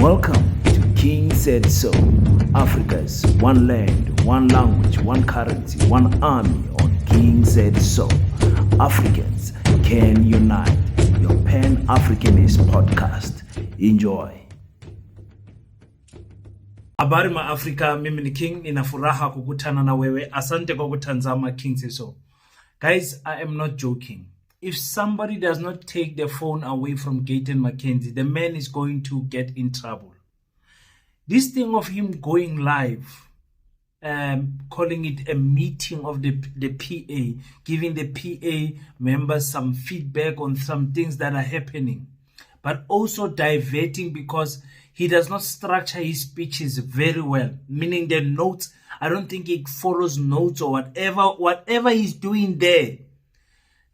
Welcome to King Said So, Africa's one land, one language, one currency, one army on King Said So. Africans can unite. Your Pan-Africanist podcast. Enjoy. Habari ma Africa, mimi ni King, ninafuraha kukutana na wewe. Asante kwa kutazama King Said So. Guys, I am not joking. If somebody does not take the phone away from Gayton Mckenzie, the man is going to get in trouble. This thing of him going live, calling it a meeting of the PA, giving the PA members some feedback on some things that are happening, but also diverting because he does not structure his speeches very well, meaning the notes, I don't think he follows notes or whatever he's doing there.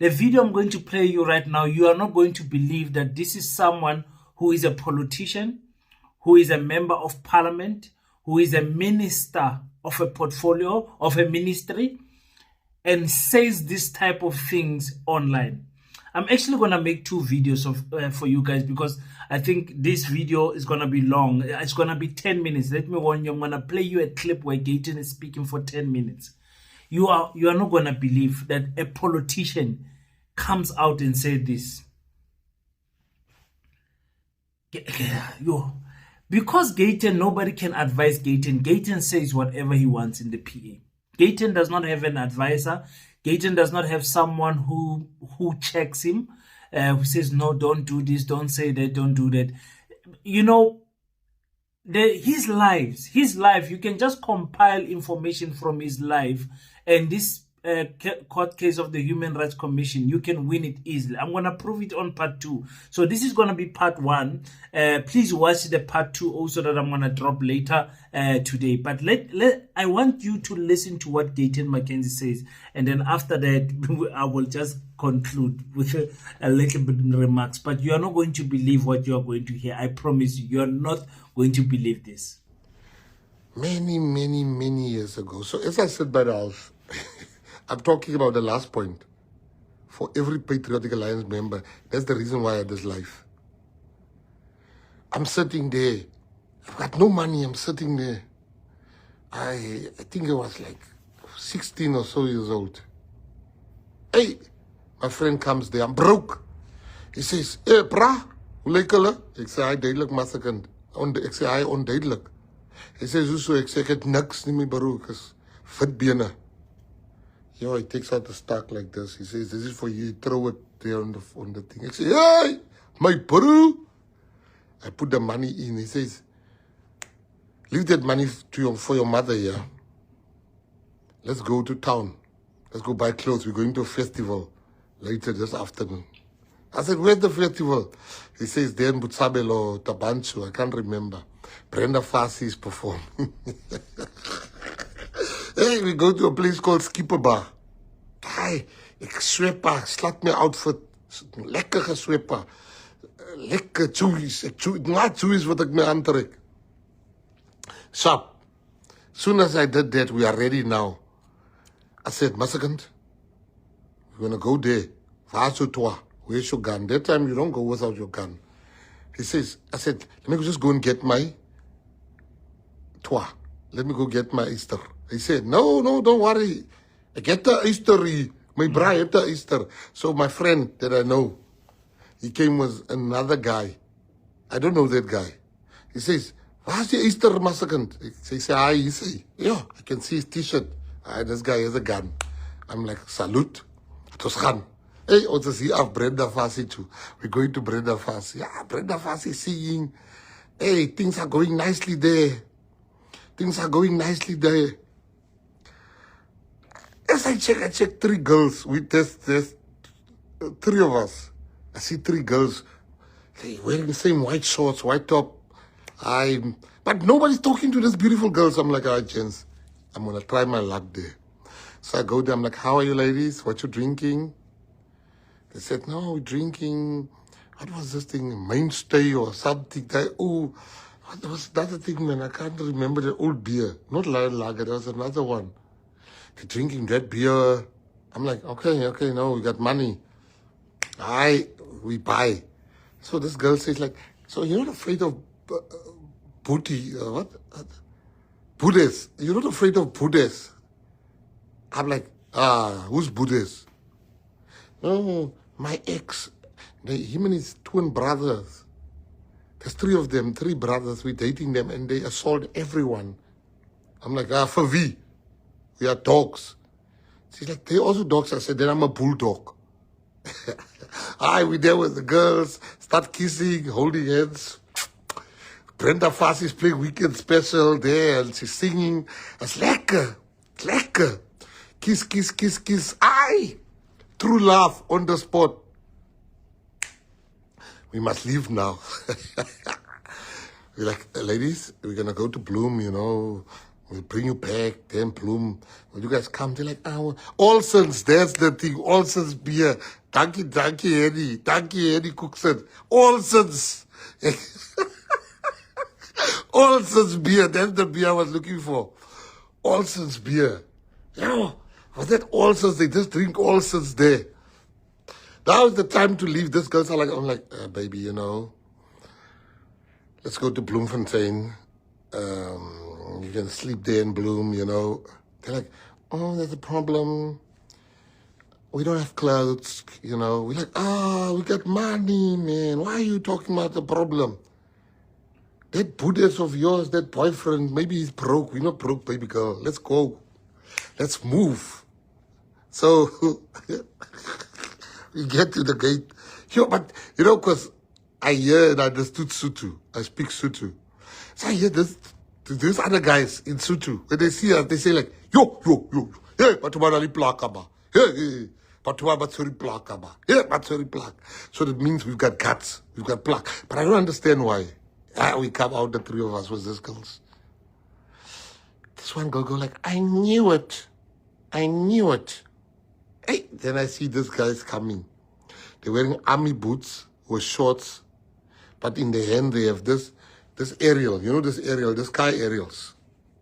The video I'm going to play you right now, you are not going to believe that this is someone who is a politician, who is a member of parliament, who is a minister of a portfolio, of a ministry, and says this type of things online. I'm actually going to make two videos for you guys because I think this video is going to be long. It's going to be 10 minutes. Let me warn you, I'm going to play you a clip where Gayton is speaking for 10 minutes. You are not going to believe that a politician comes out and said this. Because Gayton, nobody can advise Gayton. Gayton says whatever he wants in the PA. Gayton does not have an advisor. Gayton does not have someone who checks him, who says, no, don't do this, don't say that, don't do that. You know, his life, you can just compile information from his life, and this court case of the Human Rights Commission, you can win it easily. I'm going to prove it on part 2. So this is going to be part 1. Please watch the part 2 also that I'm going to drop later today. But I want you to listen to what Gayton Mckenzie says. And then after that, I will just conclude with a little bit of remarks. But you are not going to believe what you are going to hear. I promise you, you are not going to believe this. Many years ago. So as I said by the house, I'm talking about the last point. For every Patriotic Alliance member, that's the reason why I had this life. I'm sitting there. I've got no money. I'm sitting there. I think I was like 16 or so years old. Hey, my friend comes there. I'm broke. He says, hey, brah, hoe lyk hulle? Ek sê, hy duidelik maar sekond. Ek sê, hy onduidelik. Hy sê, so, ek sê, ek het niks nie, my bro, ek is fit bene. Yo, he takes out the stock like this. He says, this is for you. Throw it there on the thing. I say, hey, my bro. I put the money in. He says, leave that money for your mother here. Let's go to town. Let's go buy clothes. We're going to a festival later this afternoon. I said, where's the festival? He says, there in Butsabelo or Tabanchu. I can't remember. Brenda Fassie is performing. Hey, we go to a place called Skipper Bar. Hey, ek swepa, slat my outfit. Lekker geswepa. Lekker chewies. Not chewies wat ek my aantrek. Sharp. Soon as I did that, we are ready now. I said, Massacant, we're going to go there. Where's your toa? Where's your gun? That time you don't go without your gun. He says, I said, let me just go and get my toa. Let me go get my Easter. He said, no, don't worry. I get the Easter. My bride had the Easter. So my friend that I know, he came with another guy. I don't know that guy. He says, what's the Easter massacre? He says, he say, yeah, I can see his t-shirt. This guy has a gun. I'm like, salute. It was gaan. Hey, ons is hier af Brenda Fassie too. We're going to Brenda Fassie. Yeah, Brenda Fassie seeing, hey, things are going nicely there. Things are going nicely there. As I check 3 girls. There's 3 of us. I see 3 girls. They wearing the same white shorts, white top. But nobody's talking to these beautiful girls. I'm like, all right, gents, I'm going to try my luck there. So I go there. I'm like, how are you ladies? What you drinking? They said, no, we're drinking, what was this thing? Mainstay or something. Oh, what was that thing, man? I can't remember the old beer. Not lager, there was another one. They're drinking that beer. I'm like, okay, no, we got money. We buy. So this girl says like, so you're not afraid of booty. What? Buddhists. You're not afraid of Buddhists. I'm like, who's Buddhist? No, my ex. Him and his twin brothers. There's three of them, three brothers. We're dating them and they assault everyone. I'm like, for we are dogs. She's like, they're also dogs. I said, then I'm a bulldog. We there with the girls, start kissing, holding hands. Brenda Fassie is playing Weekend Special there and she's singing. It's lekker, it's lekker. Kiss, kiss, kiss, kiss. True love on the spot. We must leave now. We're like, ladies, we're going to go to Bloom, We'll bring you back, then Bloom. Will you guys come? They're like, Olsen's, that's the thing. Olsen's beer. Dankie, Eddie. Dankie, Eddie Cookson. Olsen's. Olsen's beer. That's the beer I was looking for. Olsen's beer. Was that Olsen's? They just drink Olsen's there. Now is the time to leave. This girls are like, I'm like, baby, let's go to Bloemfontein. You can sleep there in Bloom, They're like, there's a problem. We don't have clothes, We're like, we got money, man. Why are you talking about the problem? That Buddhist of yours, that boyfriend, maybe he's broke. We're not broke, baby girl. Let's go. Let's move. So we get to the gate. But, because I hear and I understood Sutu. I speak Sutu. So I hear these other guys in Sutu. When they see us, they say like, yo. Hey, Batumanali plakaba. Hey, Batuwa Batsuri plakaba. Hey, Batsuri plak. So that means we've got guts. We've got plak. But I don't understand why. We come out, the three of us, was these girls. This one girl go like, I knew it. Hey, then I see these guys coming. They're wearing army boots with shorts. But in the hand, they have this aerial. This aerial, this car aerials.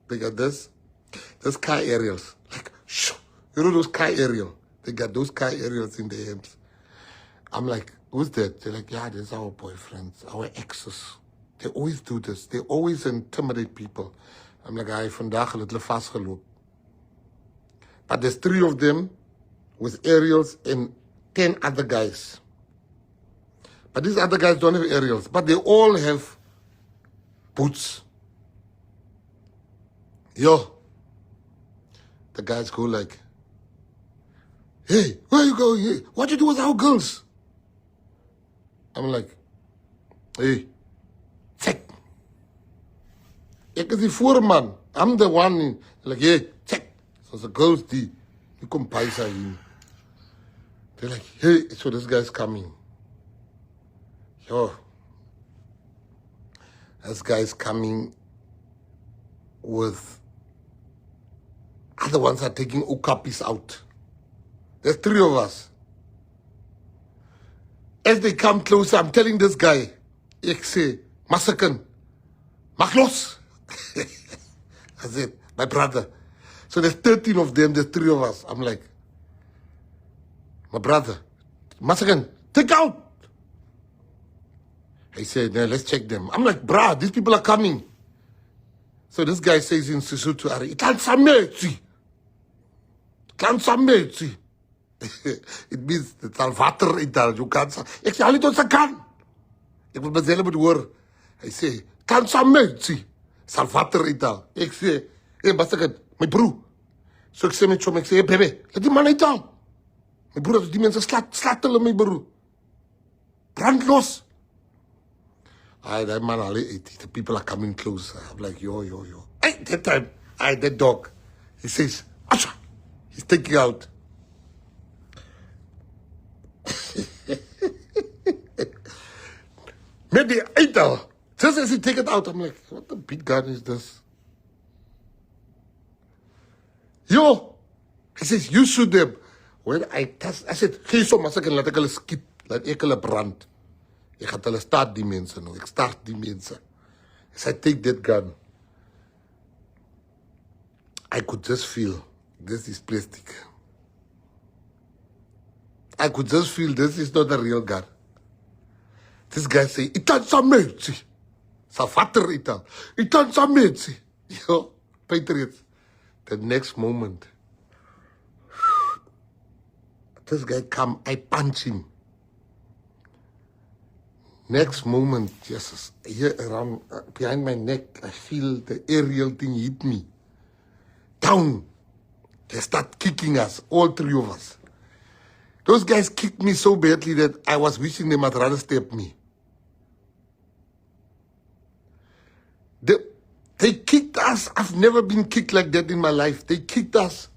They got this car aerials. Like, shoo. Those car aerial. They got those car aerials in their hands. I'm like, who's that? They're like, yeah, that's our boyfriends, our exes. They always do this. They always intimidate people. I'm like, vandaag het hulle vastgeloop. But there's three of them with aerials and 10 other guys. But these other guys don't have aerials. But they all have boots. Yo. The guys go like, hey, where you going? Hey, what you do with our girls? I'm like, hey, check. Ek is die voorman. I'm the one. Like, hey, check. So the girls, you come paisa in. They're like, hey, so this guy's coming. Yo. This guy's coming with other ones are taking okapis out. There's three of us. As they come closer, I'm telling this guy, ek sê, Masakan, mag los. I said, my brother. So there's 13 of them, there's three of us. I'm like, my brother, Masakan, take out. He said, no, let's check them. I'm like, bruh, these people are coming. So this guy says in Sesotho, it means it's al water in daar. You can't say, ek sê, hulle het ons kan. Ek wil myself moet hoor. Hy sê, kan sametsie. It's al water in daar. Ek sê, hey, Masakan, my broer. So ek sê met hom, ek sê, hey, baby, laat die man uithaal. My broer, die mense slat hulle my broer. Brand los. That man, the people are coming close. I'm like, yo. Hey, that time, that dog, he says, Asha, he's taking out. Maybe Eitel. Just as he take it out, I'm like, what the big gun is this? Yo, he says, you shoot them. When I said, hey, so Masakan, laat ek hulle skiet, laat ek hulle brand. Ek gaan hulle start die mense nou. Ek start die mense. As I take that gun, I could just feel this is plastic. I could just feel this is not a real gun. This guy say, it's a mercy. Sa water itan. Itan sa metsi. Yo, Patriots. The next moment, this guy come, I punch him. Next moment, Jesus, here around, behind my neck, I feel the aerial thing hit me. Down. They start kicking us, all three of us. Those guys kicked me so badly that I was wishing they might rather step me. They kicked us. I've never been kicked like that in my life. They kicked us.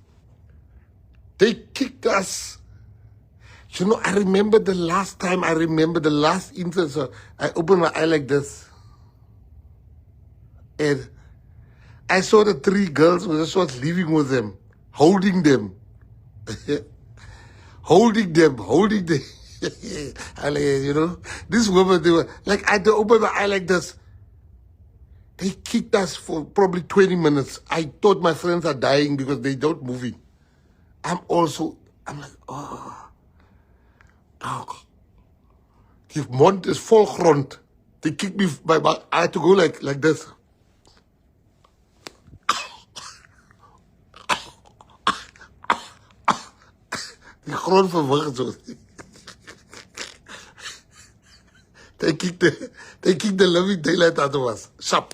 They kicked us. You know, I remember the last instance, I opened my eye like this. And I saw the three girls, I was living with them, holding them. holding them. I like, you know, this woman, they were like, I had to open my eye like this. They kicked us for probably 20 minutes. I thought my friends are dying because they don't move it. I'm like, oh. Die mond is vol grond. They kicked me by back. I had to go like this. Die grond verwig zo. They kicked the living daylight out of us. Sharp.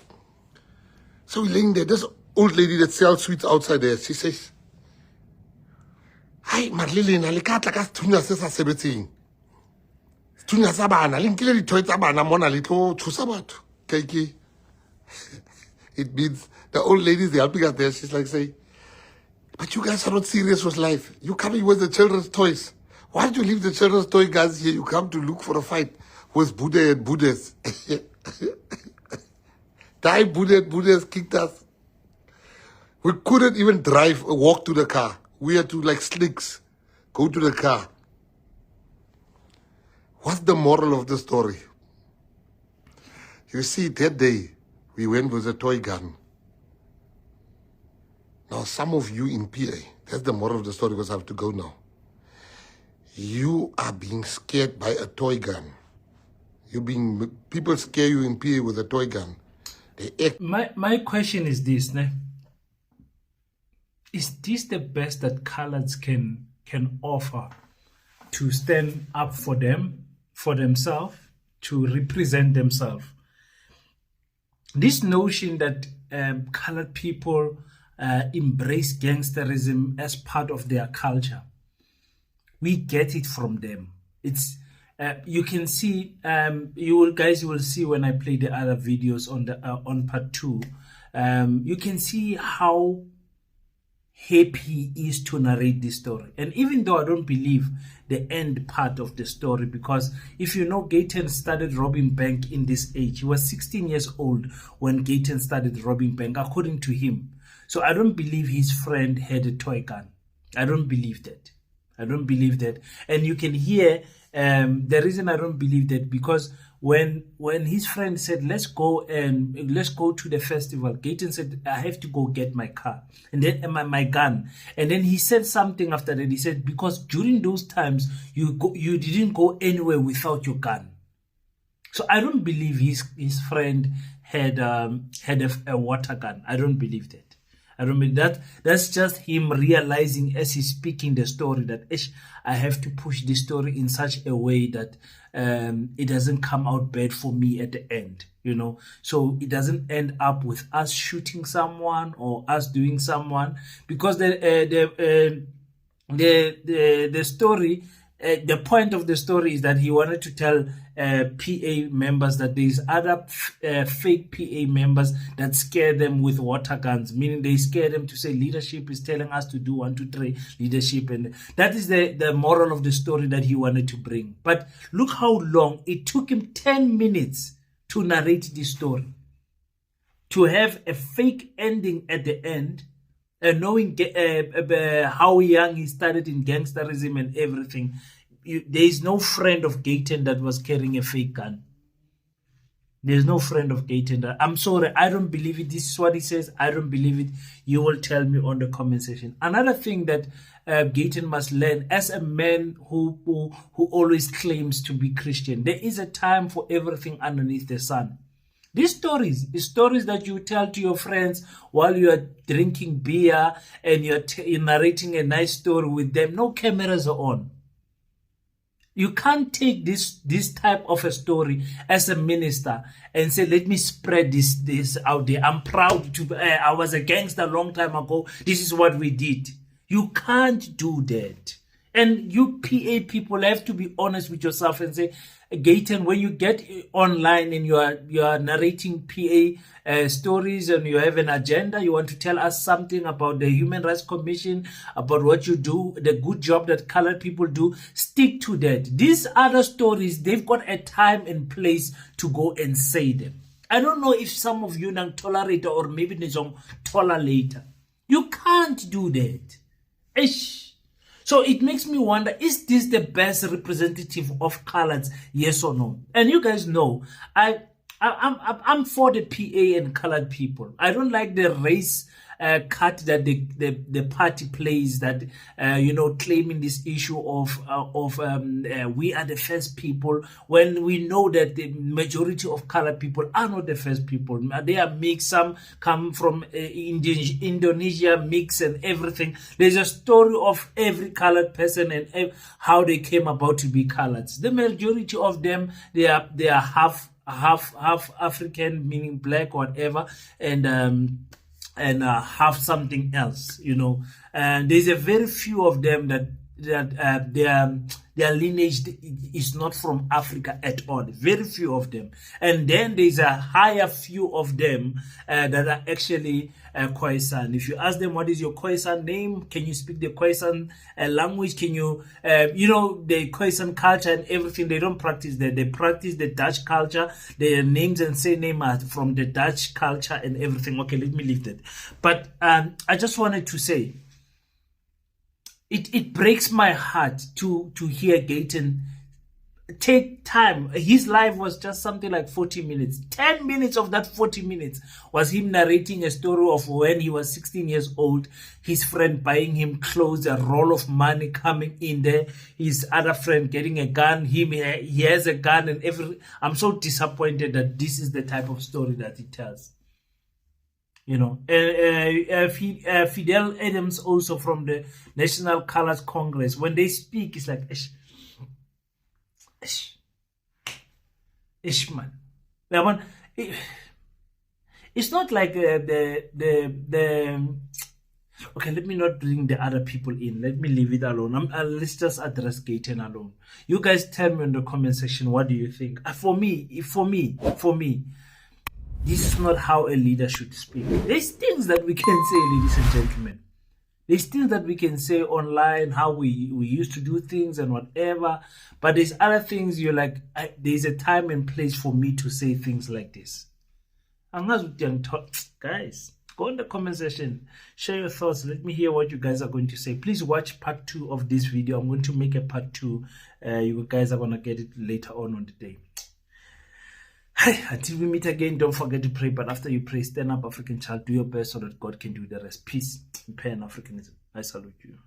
So we laying there. This old lady that sells sweets outside there, she says, "Hi, Marlene, alikatla ka thunya se sa sebetseng. Thunya sa bana, le nkile dithoe tsa bana mona le tlo thusa batho." Okay. It means the old lady is helping us there. She's like saying, "But you guys are not serious with life. You coming with the children's toys. Why do you leave the children's toy guys here? You come to look for a fight with Buddha and Buddhas." Die Buddha and Buddhas kicked us. We couldn't even drive or walk to the car. We had to, like slicks, go to the car. What's the moral of the story? You see, that day, we went with a toy gun. Now, some of you in PA, that's the moral of the story because I have to go now. You are being scared by a toy gun. People scare you in PA with a toy gun. My question is this, ne? Is this the best that coloureds can offer to stand up for themselves, to represent themselves? This notion that coloured people embrace gangsterism as part of their culture, we get it from them. It's you can see, you will see when I play the other videos on part 2. You can see how happy he is to narrate this story. And even though I don't believe the end part of the story, because if you know, Gayton started robbing bank in this age. He was 16 years old when Gayton started robbing bank, according to him. So I don't believe his friend had a toy gun. I don't believe that. And you can hear the reason I don't believe that, because when his friend said, let's go to the festival, Gayton said, I have to go get my car and then my gun. And then he said something after that. He said, because during those times you didn't go anywhere without your gun. So I don't believe his friend had a water gun. I don't believe that. I don't mean that. That's just him realizing as he's speaking the story that I have to push this story in such a way that it doesn't come out bad for me at the end, you know. So it doesn't end up with us shooting someone or us doing someone, because the story. The point of the story is that he wanted to tell PA members that there's other fake PA members that scare them with water guns, meaning they scare them to say leadership is telling us to do 1, 2, 3 leadership. And that is the moral of the story that he wanted to bring. But look how long it took him, 10 minutes to narrate this story. To have a fake ending at the end, knowing how young he started in gangsterism and everything, there is no friend of Gayton that was carrying a fake gun. There's no friend of Gayton. I'm sorry, I don't believe it. This is what he says. I don't believe it. You will tell me on the comment section. Another thing that Gayton must learn as a man who always claims to be Christian, there is a time for everything underneath the sun. These stories is stories that you tell to your friends while you are drinking beer and you're narrating a nice story with them. No cameras are on. You can't take this type of a story as a minister and say, let me spread this out there. I'm proud to, I was a gangster a long time ago. This is what we did. You can't do that. And you PA people have to be honest with yourself and say, Gayton, when you get online and you are narrating PA stories and you have an agenda, you want to tell us something about the Human Rights Commission, about what you do, the good job that colored people do, stick to that. These other stories, they've got a time and place to go and say them. I don't know if some of you don't tolerate or maybe they don't tolerate. You can't do that. Ish. So it makes me wonder, is this the best representative of colors? Yes or no? And you guys know, I'm for the PA and colored people. I don't like the race cut that the party plays, that claiming this issue of we are the first people, when we know that the majority of colored people are not the first people. They are mixed. Some come from Indonesia, mix and everything. There's a story of every colored person and how they came about to be colored. The majority of them, they are half African, meaning black, whatever, and have something else, and there's a very few of them that their lineage is not from Africa at all. Very few of them. And then there's a higher few of them that are actually Khoisan. If you ask them, what is your Khoisan name? Can you speak the Khoisan language? Can you, the Khoisan culture and everything, they don't practice that. They practice the Dutch culture. Their names and surname are from the Dutch culture and everything. Okay, let me leave that. But I just wanted to say, it breaks my heart to hear Gayton take time. His life was just something like 40 minutes. 10 minutes of that 40 minutes was him narrating a story of when he was 16 years old, his friend buying him clothes, a roll of money coming in there, his other friend getting a gun, he has a gun and everything. I'm so disappointed that this is the type of story that he tells. Fidel Adams, also from the National Colors Congress, when they speak, it's like, ish, man. It's not like okay, let me not bring the other people in. Let me leave it alone. Let's just address Gayton alone. You guys tell me in the comment section, what do you think? For me, this is not how a leader should speak. There's things that we can say, ladies and gentlemen. There's things that we can say online, how we used to do things and whatever. But there's other things you're like, there's a time and place for me to say things like this. Guys, go in the comment section, share your thoughts. Let me hear what you guys are going to say. Please watch part 2 of this video. I'm going to make a part 2. You guys are going to get it later on the day. Until we meet again, don't forget to pray. But after you pray, stand up, African child. Do your best so that God can do the rest. Peace, Pan Africanism. I salute you.